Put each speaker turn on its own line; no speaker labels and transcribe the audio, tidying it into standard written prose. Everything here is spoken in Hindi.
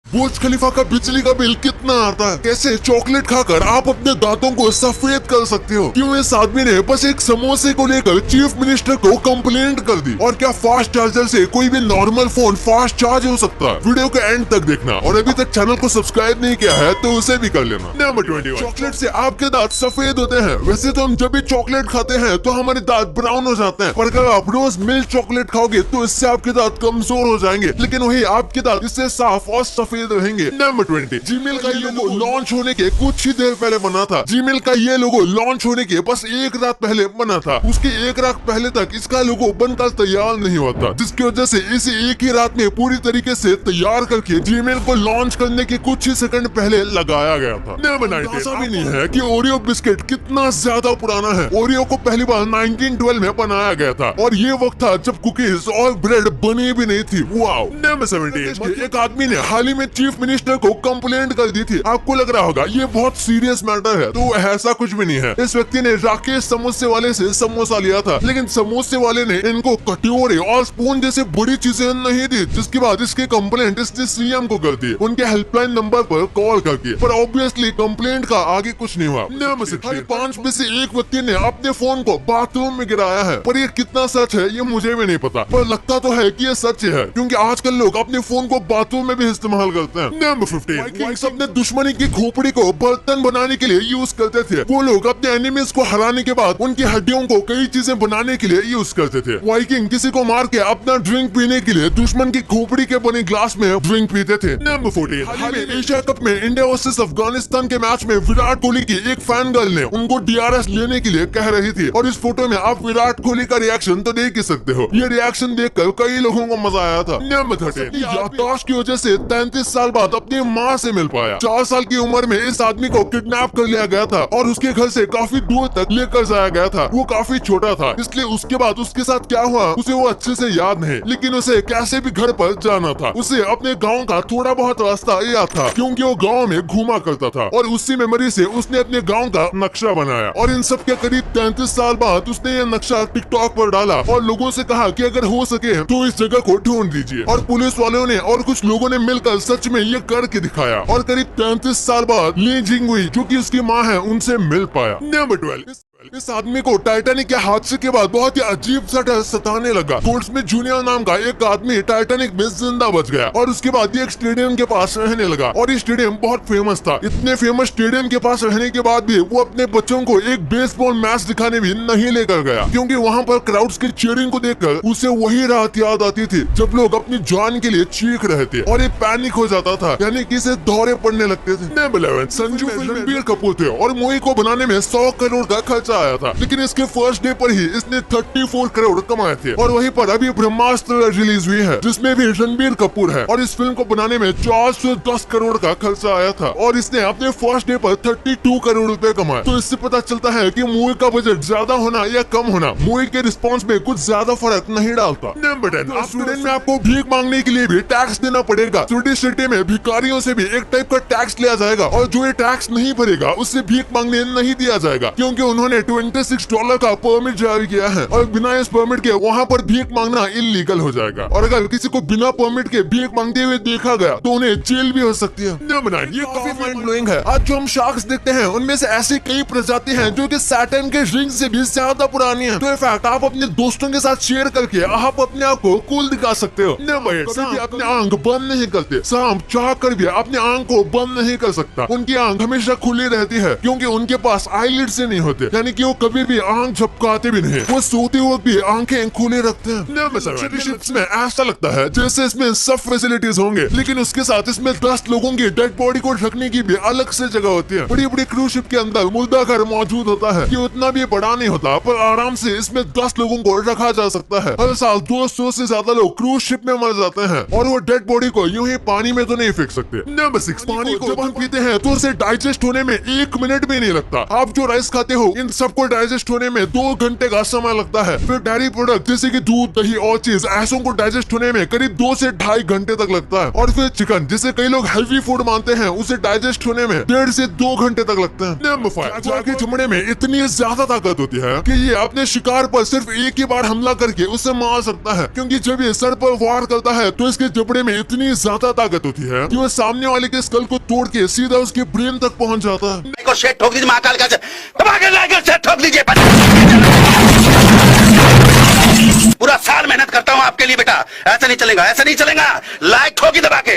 बुर्ज खलीफा का बिजली का बिल कितना आता है? कैसे चॉकलेट खाकर आप अपने दांतों को सफेद कर सकते हो? क्यों इस आदमी ने बस एक समोसे को लेकर चीफ मिनिस्टर को कंप्लेंट कर दी? और क्या फास्ट चार्जर से कोई भी नॉर्मल फोन फास्ट चार्ज हो सकता है? वीडियो के एंड तक देखना और अभी तक चैनल को सब्सक्राइब नहीं किया है तो उसे भी कर लेना। नंबर 21, चॉकलेट से आपके दांत सफेद होते हैं। वैसे तो हम जब भी चॉकलेट खाते हैं तो हमारे दांत ब्राउन हो जाते हैं, पर अगर आप रोज मिल्क चॉकलेट खाओगे तो इससे आपके दांत कमजोर हो जाएंगे, लेकिन वही आपके दांत इससे साफ और सफेद रहेंगे। नंबर 20, जीमेल का ये लोगो लॉन्च होने के कुछ ही देर पहले बना था। जीमेल का ये लोगो लॉन्च होने के बस एक रात पहले बना था। उसके एक रात पहले तक इसका लोगो बनकर तैयार नहीं हुआ था, जिसकी वजह से इसे एक ही रात में पूरी तरीके से तैयार करके जीमेल को लॉन्च करने के कुछ ही सेकंड पहले लगाया गया था। नंबर 19, ऐसा भी नहीं है कि ओरियो बिस्किट कितना ज्यादा पुराना है। ओरियो को पहली बार 1912 में बनाया गया था और ये वक्त था जब कुकीज और ब्रेड बनी भी नहीं थी। वाओ। नंबर 17, एक आदमी ने हाल ही में चीफ मिनिस्टर को कंप्लेंट कर दी थी। आपको लग रहा होगा ये बहुत सीरियस मैटर है, तो ऐसा कुछ भी नहीं है। इस व्यक्ति ने राकेश समोसे वाले से समोसा लिया था, लेकिन समोसे वाले ने इनको कटोरे और स्पून जैसे बड़ी चीजें नहीं दी, जिसके बाद इसकी कंप्लेंट इसने सीएम को कर दी उनके हेल्पलाइन नंबर पर कॉल करके। पर ऑब्वियसली कंप्लेंट का आगे कुछ नहीं हुआ। नंबर 16, 5 में से एक व्यक्ति ने अपने फोन को बाथरूम में गिराया है, पर ये कितना सच है ये मुझे भी नहीं पता, पर लगता तो है कि ये सच है, क्योंकि आजकल लोग अपने फोन को बाथरूम में भी इस्तेमाल करते हैं। नंबर 15, वाइकिंग्स अपने दुश्मनी की खोपड़ी को बर्तन बनाने के लिए यूज करते थे। वो लोग अपने एनिमीज को हराने के बाद उनकी हड्डियों को कई चीजें बनाने के लिए यूज करते थे। वाइकिंग किसी को मार के अपना ड्रिंक पीने के लिए दुश्मन की खोपड़ी के बने ग्लास में ड्रिंक पीते थे। नंबर 14, हाल ही में एशिया कप में इंडिया वर्सेस अफगानिस्तान के मैच में विराट कोहली की एक फैन गर्ल ने उनको DRS लेने के लिए कह रही थी, और इस फोटो में आप विराट कोहली का रिएक्शन तो देख ही सकते हो। ये रिएक्शन देखकर कई लोगों को मजा आया था। नंबर 13, याददाश्त की वजह से 33 साल बाद अपनी माँ से मिल पाया। 4 साल की उम्र में इस आदमी को किडनैप कर लिया गया था और उसके घर से काफी दूर तक लेकर जाया गया था। वो काफी छोटा था, इसलिए उसके बाद उसके साथ क्या हुआ उसे वो अच्छे से याद नहीं, लेकिन उसे कैसे भी घर पर जाना था। उसे अपने गाँव का थोड़ा बहुत रास्ता याद था, क्योंकि वो गाँव में घूमा करता था, और उसी मेमोरी से उसने अपने गाँव का नक्शा बनाया। और इन सब के करीब 33 साल बाद उसने ये नक्शा टिकटॉक पर डाला और लोगों से कहा कि अगर हो सके तो इस जगह को ढूंढ दीजिए। और पुलिस वालों ने और कुछ लोगों ने मिलकर सच में ये करके दिखाया, और करीब 33 साल बाद ली जिंगुई जो कि उसकी माँ है उनसे मिल पाया। नंबर 12, इस आदमी को टाइटैनिक के हादसे के बाद बहुत ही अजीब सा डर सताने लगा। गोल्डस्मिथ जूनियर नाम का एक आदमी टाइटैनिक में जिंदा बच गया, और उसके बाद ये एक स्टेडियम के पास रहने लगा, और ये स्टेडियम बहुत फेमस था। इतने फेमस स्टेडियम के पास रहने के बाद भी वो अपने बच्चों को एक बेसबॉल मैच दिखाने भी नहीं लेकर गया, क्योंकि वहाँ पर क्राउड्स की चीयरिंग को देखकर उसे वही रात याद आती थी जब लोग अपनी जान के लिए चीख रहे थे, और ये पैनिक हो जाता था, यानी कि इसे दौरे पड़ने लगते थे। नंबर 11, संजू रणबीर कपूर थे और मूवी को बनाने में 100 करोड़ का खर्च आया था, लेकिन इसके फर्स्ट डे पर ही इसने 34 करोड़ कमाए थे। और वहीं पर अभी ब्रह्मास्त्र रिलीज हुई है, जिसमें भी रणबीर कपूर है, और इस फिल्म को बनाने में 410 करोड़ का खर्चा आया था, और इसने अपने फर्स्ट डे पर 32 करोड़ रुपए कमाए। तो इससे पता चलता है कि मूवी का बजट ज्यादा होना या कम होना मूवी के रिस्पॉन्स में कुछ ज्यादा फर्क नहीं डालता। नंबर 10, स्वीडन में आपको भीख मांगने के लिए भी टैक्स देना पड़ेगा। स्वीडिश सिटी में भिखारियों से भी एक टाइप का टैक्स लिया जाएगा, और जो ये टैक्स नहीं भरेगा उससे भीख मांगने नहीं दिया जाएगा, क्योंकि उन्होंने $26 का परमिट जारी किया है, और बिना इस परमिट के वहाँ पर भीख मांगना इलीगल हो जाएगा। और अगर किसी को बिना परमिट के भीख मांगते हुए देखा गया तो उन्हें जेल भी हो सकती है। नंबर 9, ये काफी माइंड ब्लोइंग है। आज जो हम शार्क्स देखते हैं उनमें से ऐसी कई प्रजाति हैं जो कि सैटर्न के रिंग से भी ज्यादा पुरानी है। तो इनफैक्ट आप अपने दोस्तों के साथ शेयर करके आप अपने आप को कूल दिखा सकते हो। नंबर 8, सांप अपने आंख बंद नहीं करते। सांप चाह कर भी अपने आंख को बंद नहीं कर सकता। उनकी आंख हमेशा खुली रहती है, क्योंकि उनके पास आईलिड से नहीं होते, यानी कि वो कभी भी आंख झपकाते भी नहीं। वो सोते वक्त भी आंखें खुली रखते हैं। नंबर 7, शिप्स में ऐसा लगता है जैसे इसमें सब फैसिलिटीज होंगे, लेकिन उसके साथ इसमें 10 लोगों की डेड बॉडी को रखने की भी अलग से जगह होती है। बड़ी बड़ी क्रूज शिप के अंदर मुर्दा घर मौजूद होता है, कि उतना भी बड़ा नहीं होता, पर आराम से इसमें 10 लोगों को रखा जा सकता है। हर साल 200 से ज्यादा लोग क्रूज शिप में मर जाते हैं, और वो डेड बॉडी को यूं ही पानी में तो नहीं फेंक सकते। नंबर 6, पानी को जब हम पीते हैं तो उसे डाइजेस्ट होने में 1 मिनट भी नहीं लगता। आप जो राइस खाते हो इन सबको डाइजेस्ट होने में 2 घंटे का समय लगता है। फिर डेयरी प्रोडक्ट जैसे कि दूध, दही और चीज ऐसों को डाइजेस्ट होने में करीब 2 से 2.5 घंटे तक लगता है। और फिर चिकन जिसे कई लोग हेल्दी फूड मानते हैं, उसे डाइजेस्ट होने में 1.5 से 2 घंटे तक लगते हैं। नंबर 5, जागुआर के चमड़े में इतनी ज्यादा ताकत होती है कि ये अपने शिकार पर सिर्फ एक ही बार हमला करके उसे मार सकता है, क्योंकि जब ये सर पर वार करता है तो इसके जबड़े में इतनी ज्यादा ताकत होती है कि वो सामने वाले के स्कल को तोड़ के सीधा उसके ब्रेन तक पहुंच जाता है।
को शेट ठोक दीजिए, महाकाल का शेट ठोक दीजिए। पूरा साल मेहनत करता हूं आपके लिए बेटा, ऐसा नहीं चलेगा, ऐसा नहीं चलेगा। लाइक ठोकी दबा के।